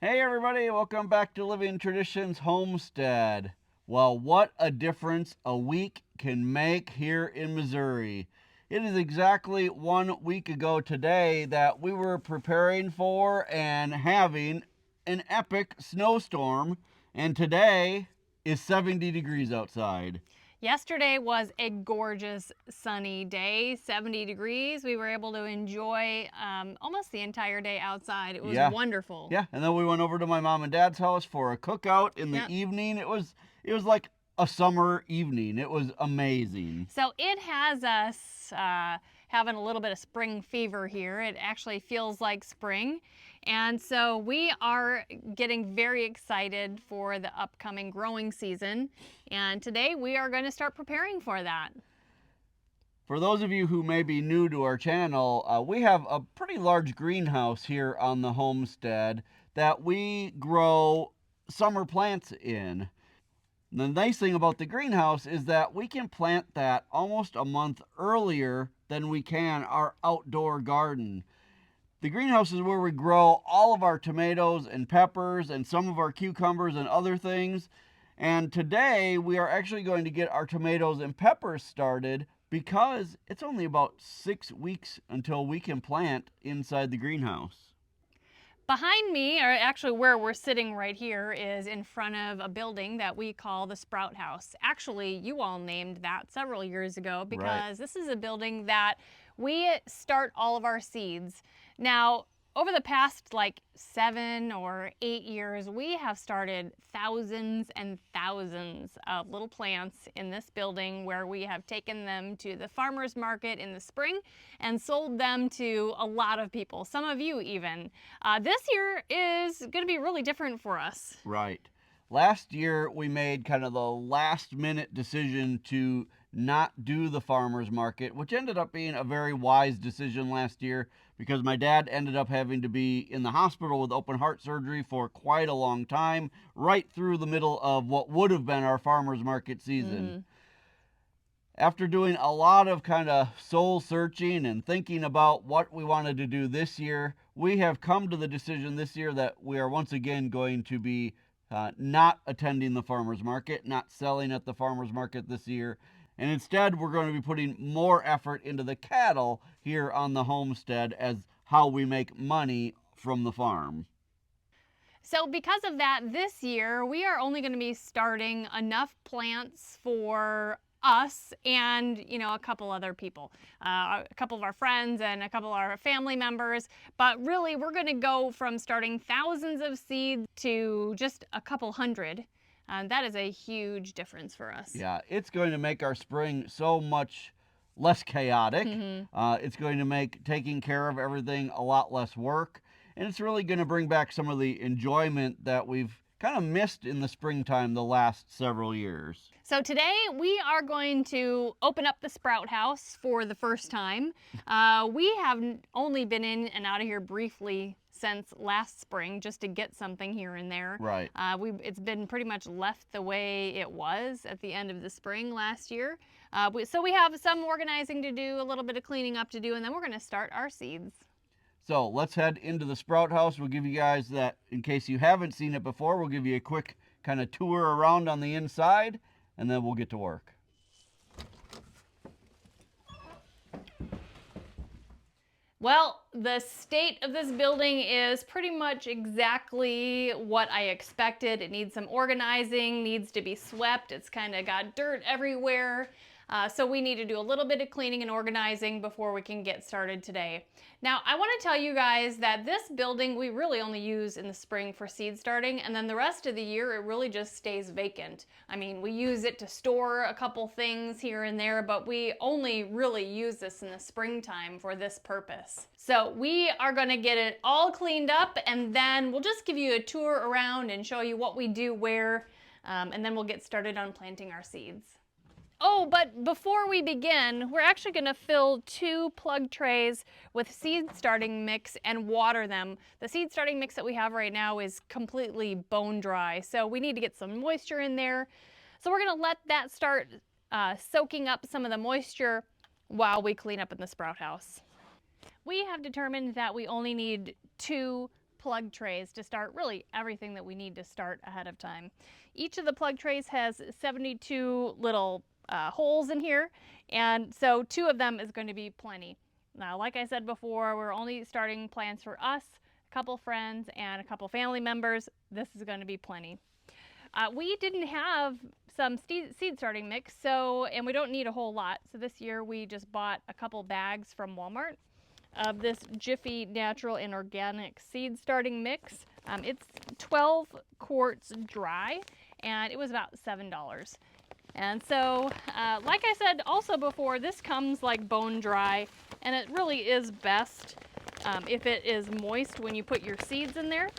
Hey everybody, welcome back to Living Traditions Homestead. Well, what a difference a week can make here in Missouri. It is exactly 1 week ago today that we were preparing for and having an epic snowstorm, and today is 70 degrees outside. Yesterday was a gorgeous sunny day, 70 degrees. We were able to enjoy almost the entire day outside. It was Yeah. wonderful. Yeah, and then we went over to my mom and dad's house for a cookout in the Yep. evening. It was like a summer evening. It was amazing. So it has us having a little bit of spring fever here. It actually feels like spring. And so we are getting very excited for the upcoming growing season. And today we are going to start preparing for that. For those of you who may be new to our channel, we have a pretty large greenhouse here on the homestead that we grow summer plants in. The nice thing about the greenhouse is that we can plant that almost a month earlier than we can our outdoor garden. The greenhouse is where we grow all of our tomatoes and peppers and some of our cucumbers and other things. And today we are actually going to get our tomatoes and peppers started because it's only about 6 weeks until we can plant inside the greenhouse. Behind me, or actually where we're sitting right here, is in front of a building that we call the Sprout House. Actually, you all named that several years ago Right. because this is a building that we start all of our seeds. Now, over the past like 7 or 8 years, we have started thousands and thousands of little plants in this building where we have taken them to the farmer's market in the spring and sold them to a lot of people, some of you even. This year is going to be really different for us. Right. Last year, we made kind of the last minute decision to not do the farmer's market, which ended up being a very wise decision last year because my dad ended up having to be in the hospital with open heart surgery for quite a long time, right through the middle of what would have been our farmer's market season. After doing a lot of kind of soul searching and thinking about what we wanted to do this year, we have come to the decision this year that we are once again going to be not attending the farmer's market, not selling at the farmer's market this year, and instead we're going to be putting more effort into the cattle here on the homestead as how we make money from the farm. So because of that, this year we are only going to be starting enough plants for us and a couple other people, a couple of our friends and a couple of our family members. But really, we're going to go from starting thousands of seeds to just a couple hundred. That is a huge difference for us. Yeah, it's going to make our spring so much less chaotic. It's going to make taking care of everything a lot less work. And it's really going to bring back some of the enjoyment that we've kind of missed in the springtime the last several years. So today we are going to open up the Sprout House for the first time. We have only been in and out of here briefly since last spring just to get something here and there. Right. It's been pretty much left the way it was at the end of the spring last year. So we have some organizing to do, a little bit of cleaning up to do, and then we're going to start our seeds. So let's head into the Sprout House. We'll give you guys that, in case you haven't seen it before, we'll give you a quick kind of tour around on the inside, and then we'll get to work. Well, the state of this building is pretty much exactly what I expected. It needs some organizing, needs to be swept. It's kind of got dirt everywhere. So we need to do a little bit of cleaning and organizing before we can get started today. Now, I want to tell you guys that this building we really only use in the spring for seed starting, and then the rest of the year it really just stays vacant. I mean, we use it to store a couple things here and there, but we only really use this in the springtime for this purpose. So we are going to get it all cleaned up, and then we'll just give you a tour around and show you what we do where, and then we'll get started on planting our seeds. Oh, but before we begin, we're actually going to fill 2 plug trays with seed starting mix and water them. The seed starting mix that we have right now is completely bone dry, so we need to get some moisture in there. So we're going to let that start soaking up some of the moisture while we clean up in the Sprout House. We have determined that we only need 2 plug trays to start really everything that we need to start ahead of time. Each of the plug trays has 72 little holes in here, and so 2 of them is going to be plenty. Now, like I said before, we're only starting plants for us, a couple friends, and a couple family members. This is going to be plenty. We didn't have some seed starting mix, and we don't need a whole lot. So this year we just bought a couple bags from Walmart of this Jiffy Natural and Organic seed starting mix. It's 12 quarts dry, and it was about $7. And so, like I said also before, this comes like bone dry, and it really is best if it is moist when you put your seeds in there.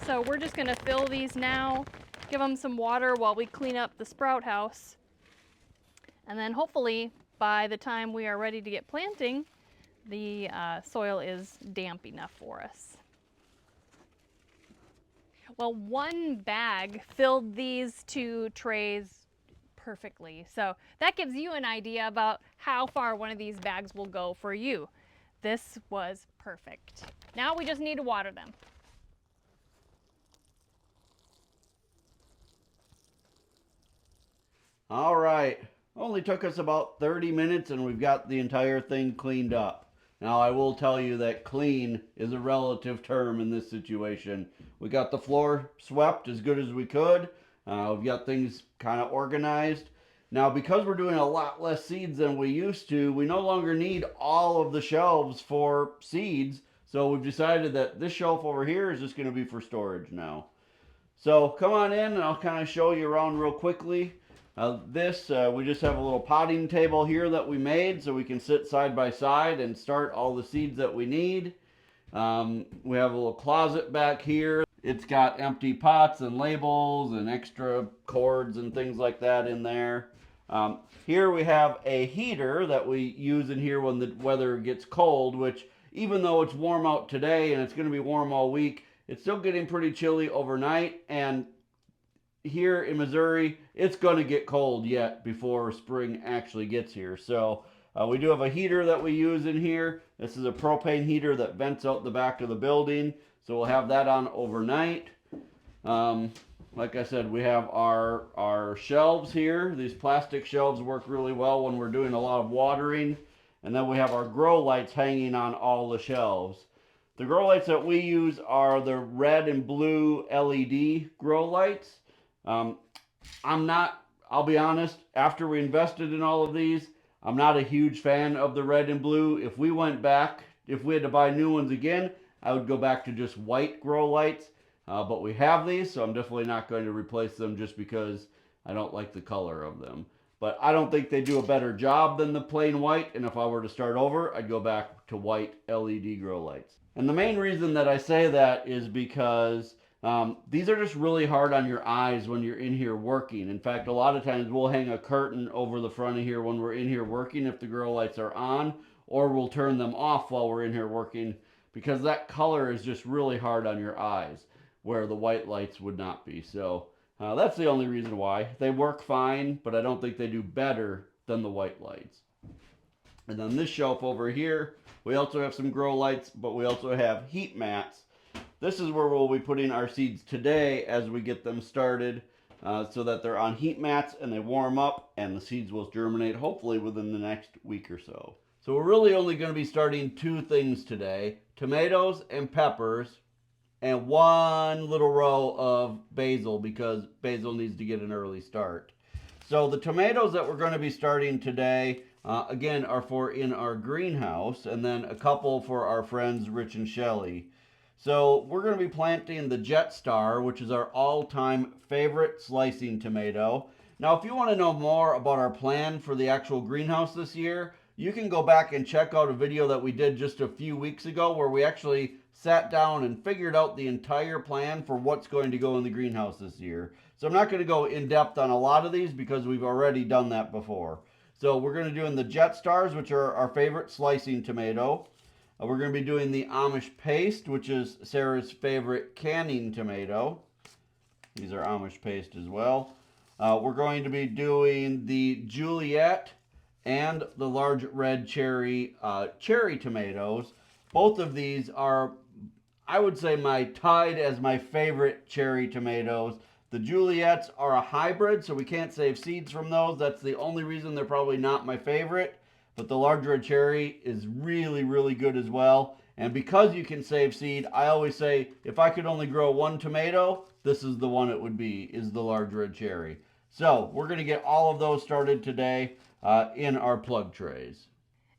So we're just going to fill these now, give them some water while we clean up the sprout house, and then hopefully by the time we are ready to get planting, the soil is damp enough for us. Well, one bag filled these 2 trays perfectly. So that gives you an idea about how far one of these bags will go for you. This was perfect. Now we just need to water them. All right, only took us about 30 minutes and we've got the entire thing cleaned up. Now, I will tell you that clean is a relative term in this situation. We got the floor swept as good as we could. We've got things kind of organized. Now, because we're doing a lot less seeds than we used to, we no longer need all of the shelves for seeds. So we've decided that this shelf over here is just going to be for storage now. So come on in and I'll kind of show you around real quickly. We just have a little potting table here that we made so we can sit side by side and start all the seeds that we need. We have a little closet back here. It's got empty pots and labels and extra cords and things like that in there. Here we have a heater that we use in here when the weather gets cold, which even though it's warm out today and it's going to be warm all week, it's still getting pretty chilly overnight, and here in Missouri, it's going to get cold yet before spring actually gets here. So we do have a heater that we use in here. This is a propane heater that vents out the back of the building. So we'll have that on overnight. Like I said, we have our shelves here. These plastic shelves work really well when we're doing a lot of watering. And then we have our grow lights hanging on all the shelves. The grow lights that we use are the red and blue LED grow lights. I'll be honest, after we invested in all of these, I'm not a huge fan of the red and blue. If we had to buy new ones again, I would go back to just white grow lights. But we have these, so I'm definitely not going to replace them just because I don't like the color of them. But I don't think they do a better job than the plain white, and if I were to start over, I'd go back to white LED grow lights. And the main reason that I say that is because these are just really hard on your eyes when you're in here working. In fact, a lot of times we'll hang a curtain over the front of here when we're in here working if the grow lights are on, or we'll turn them off while we're in here working because that color is just really hard on your eyes where the white lights would not be. So that's the only reason why. They work fine, but I don't think they do better than the white lights. And then this shelf over here, we also have some grow lights, but we also have heat mats. This is where we'll be putting our seeds today as we get them started so that they're on heat mats and they warm up and the seeds will germinate hopefully within the next week or so. So we're really only going to be starting 2 things today, tomatoes and peppers, and 1 little row of basil because basil needs to get an early start. So the tomatoes that we're going to be starting today, again, are for in our greenhouse, and then a couple for our friends Rich and Shelly. So we're going to be planting the Jet Star, which is our all-time favorite slicing tomato. Now, if you want to know more about our plan for the actual greenhouse this year, you can go back and check out a video that we did just a few weeks ago where we actually sat down and figured out the entire plan for what's going to go in the greenhouse this year. So I'm not going to go in depth on a lot of these because we've already done that before. So we're going to do in the Jet Stars, which are our favorite slicing tomato. We're going to be doing the Amish Paste, which is Sarah's favorite canning tomato. These are Amish Paste as well. We're going to be doing the Juliet and the large red cherry cherry tomatoes. Both of these are I would say tied as my favorite cherry tomatoes. The Juliets are a hybrid, so we can't save seeds from those. That's the only reason they're probably not my favorite. But the large red cherry is really, really good as well. And because you can save seed, I always say if I could only grow one tomato, this is the one it would be, is the large red cherry. So we're going to get all of those started today in our plug trays.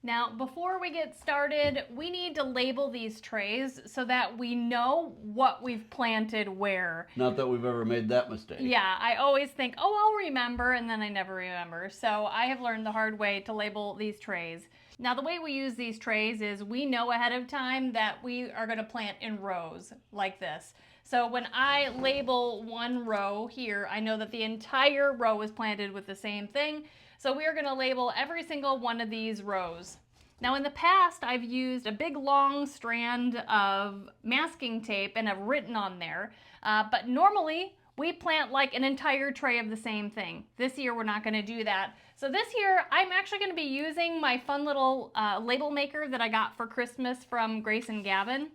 Now, before we get started, we need to label these trays so that we know what we've planted where. Not that we've ever made that mistake. Yeah, I always think, oh, I'll remember, and then I never remember. So I have learned the hard way to label these trays. Now, the way we use these trays is we know ahead of time that we are going to plant in rows like this. So when I label one row here, I know that the entire row is planted with the same thing. So we are going to label every single one of these rows. Now in the past, I've used a big long strand of masking tape and have written on there, but normally we plant like an entire tray of the same thing. This year we're not going to do that. So this year I'm actually going to be using my fun little label maker that I got for Christmas from Grace and Gavin.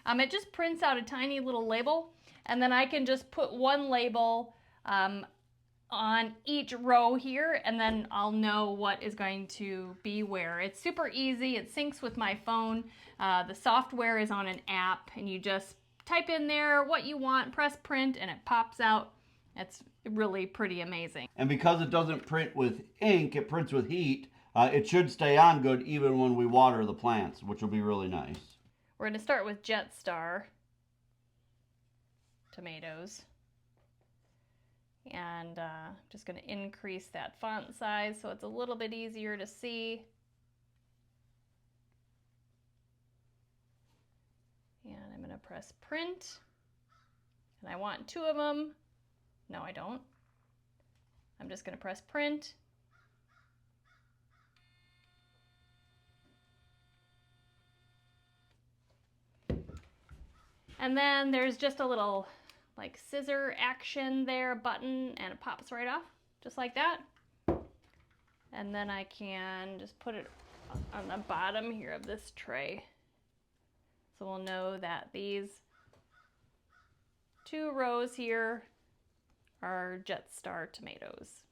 It just prints out a tiny little label, and then I can just put one label on each row here, and then I'll know what is going to be where. It's super easy. It syncs with my phone. The software is on an app, and you just type in there what you want, press print, and it pops out. It's really pretty amazing. And because it doesn't print with ink, it prints with heat, it should stay on good even when we water the plants, which will be really nice. We're going to start with Jet Star tomatoes. And just going to increase that font size so it's a little bit easier to see. And I'm going to press print. And I want 2 of them. No, I don't. I'm just going to press print. And then there's just a little like scissor action there, button, and it pops right off, just like that. And then I can just put it on the bottom here of this tray. So we'll know that these 2 rows here are Jet Star tomatoes.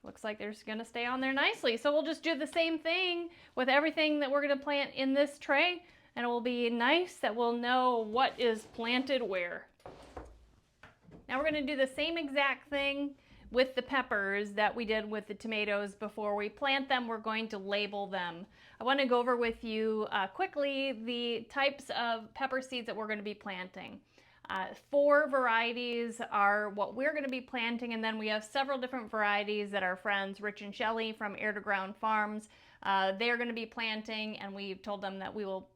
Looks like they're just going to stay on there nicely. So we'll just do the same thing with everything that we're going to plant in this tray. And it will be nice that we'll know what is planted where. Now we're going to do the same exact thing with the peppers that we did with the tomatoes. Before we plant them, we're going to label them. I want to go over with you quickly the types of pepper seeds that we're going to be planting. 4 varieties are what we're going to be planting, and then we have several different varieties that our friends Rich and Shelley from Air to Ground Farms, they're going to be planting, and we've told them that we will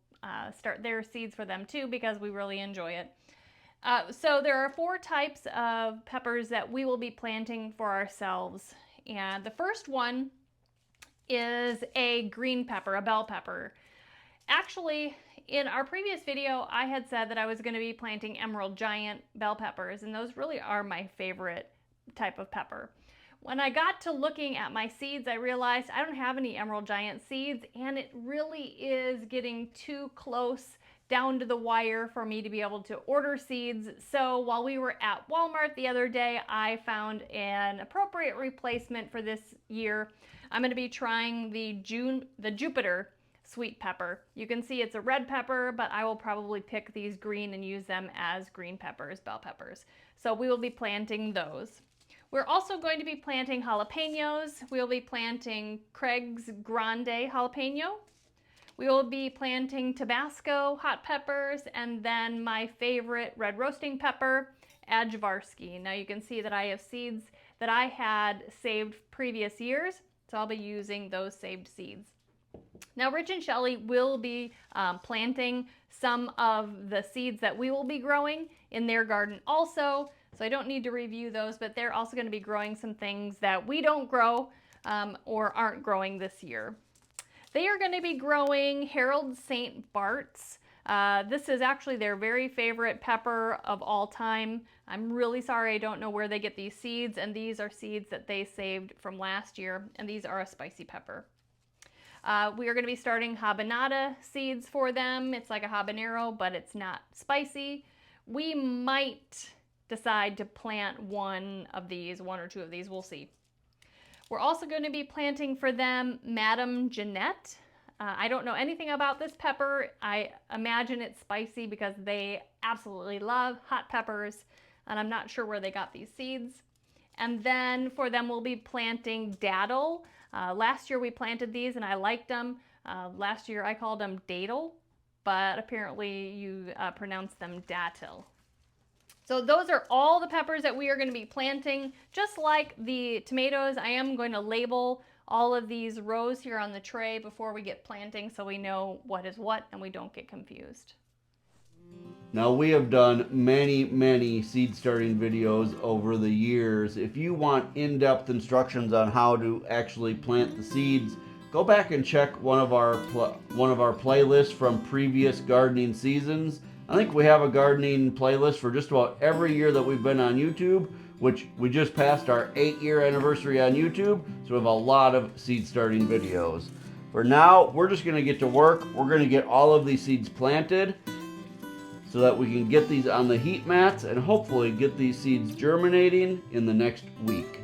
start their seeds for them too because we really enjoy it. So there are 4 types of peppers that we will be planting for ourselves. And the first one is a green pepper, a bell pepper. Actually, in our previous video, I had said that I was going to be planting emerald giant bell peppers, and those really are my favorite type of pepper. When I got to looking at my seeds, I realized I don't have any emerald giant seeds, and it really is getting too close down to the wire for me to be able to order seeds. So while we were at Walmart the other day, I found an appropriate replacement for this year. I'm going to be trying the Jupiter sweet pepper. You can see it's a red pepper, but I will probably pick these green and use them as green peppers, bell peppers. So we will be planting those. We're also going to be planting jalapenos. We'll be planting Craig's Grande jalapeno. We will be planting Tabasco hot peppers, and then my favorite red roasting pepper, Ajvarsky. Now you can see that I have seeds that I had saved previous years, so I'll be using those saved seeds. Now Rich and Shelley will be planting some of the seeds that we will be growing in their garden also. So I don't need to review those, but they're also going to be growing some things that we don't grow or aren't growing this year. They are going to be growing Harold St. Bart's. This is actually their very favorite pepper of all time. I'm really sorry I don't know where they get these seeds, and these are seeds that they saved from last year, and these are a spicy pepper. We are going to be starting habanada seeds for them. It's like a habanero, but it's not spicy. We might decide to plant one or two of these. We'll see. We're also going to be planting for them Madame Jeanette. I don't know anything about this pepper. I imagine it's spicy because they absolutely love hot peppers, and I'm not sure where they got these seeds. And then for them, we'll be planting daddle. Last year we planted these and I liked them. Last year I called them daddle, but apparently you pronounce them dattel. So those are all the peppers that we are going to be planting. Just like the tomatoes, I am going to label all of these rows here on the tray before we get planting so we know what is what and we don't get confused. Now, we have done many seed starting videos over the years. If you want in-depth instructions on how to actually plant the seeds, go back and check one of our playlists from previous gardening seasons. I think we have a gardening playlist for just about every year that we've been on YouTube, which we just passed our 8-year anniversary on YouTube, so we have a lot of seed starting videos. For now, we're just going to get to work. We're going to get all of these seeds planted so that we can get these on the heat mats and hopefully get these seeds germinating in the next week.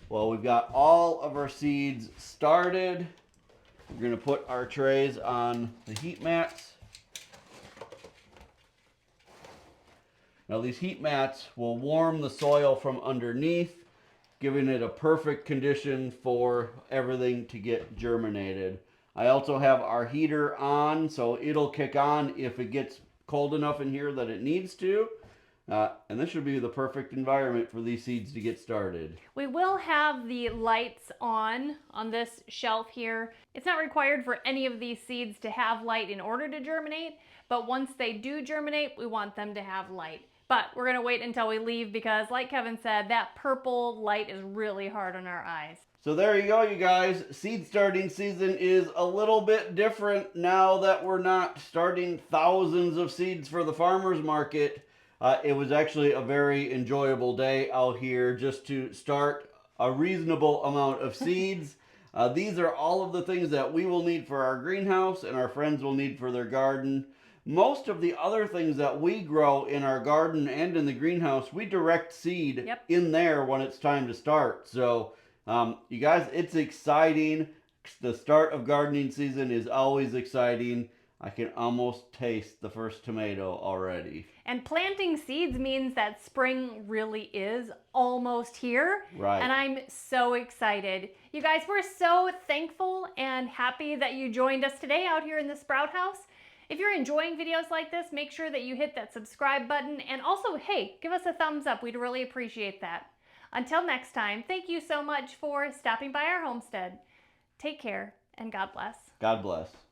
Well, we've got all of our seeds started. We're going to put our trays on the heat mats. Now, these heat mats will warm the soil from underneath, giving it a perfect condition for everything to get germinated. I also have our heater on, so it'll kick on if it gets cold enough in here that it needs to. And this should be the perfect environment for these seeds to get started. We will have the lights on this shelf here. It's not required for any of these seeds to have light in order to germinate, but once they do germinate, we want them to have light. But we're gonna wait until we leave because, like Kevin said, that purple light is really hard on our eyes. So there you go, you guys. Seed starting season is a little bit different now that we're not starting thousands of seeds for the farmer's market. It was actually a very enjoyable day out here just to start a reasonable amount of seeds. These are all of the things that we will need for our greenhouse and our friends will need for their garden. Most of the other things that we grow in our garden and in the greenhouse, we direct seed in there when it's time to start. So, you guys, it's exciting. The start of gardening season is always exciting. I can almost taste the first tomato already. And planting seeds means that spring really is almost here. Right. And I'm so excited. You guys, we're so thankful and happy that you joined us today out here in the Sprout House. If you're enjoying videos like this, make sure that you hit that subscribe button. And also, hey, give us a thumbs up. We'd really appreciate that. Until next time, thank you so much for stopping by our homestead. Take care and God bless. God bless.